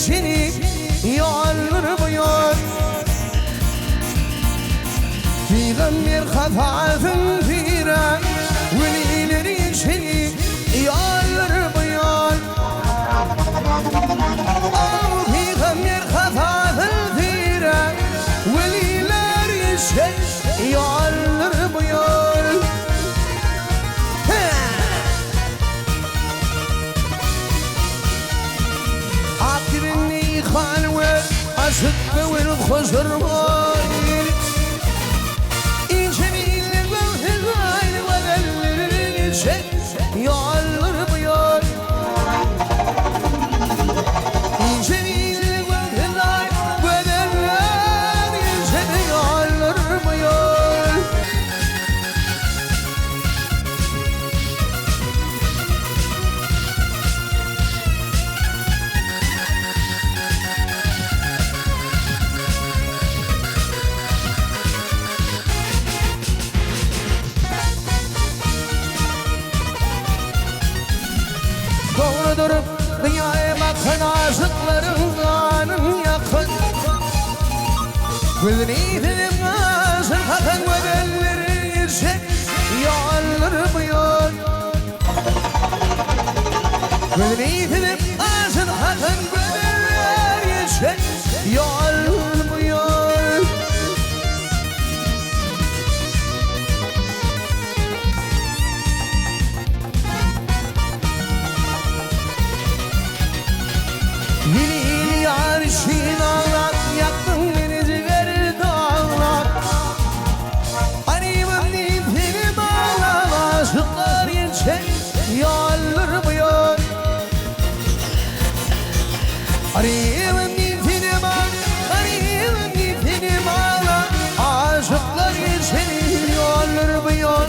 seni yalvarmıyor. Peygamber hatasın fira, velileri seni yalvarmıyor. Peygamber hatasın fira, velileri seni yalvarmıyor. عاقرني خانوة أشق والخسر مايل إن جميل الوهل وذل الشيء يعلر بيار إن جميل الوهل وذل الشيء يعلر بيار Doğrudur dünyaya bakın aşıkların anın yakın. Gülüneydim aşık hakın bedelleri yüksek yalvarmıyor. Gülüneydim aşık hakın bedelleri yüksek yalvarmıyor. Lili arşin ağlar, yaktın beni ciğer dağlar. Animin ipini bağlar, aşıklar geçer, yalvarmıyor. Animin ipini bağlar, animin ipini bağlar, aşıklar geçer, yalvarmıyor.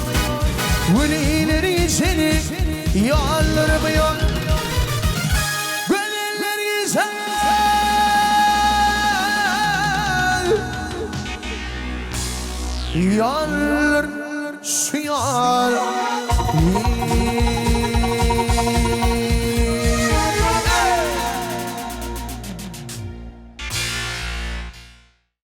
Velileri seni yalvarmıyor. Yalvar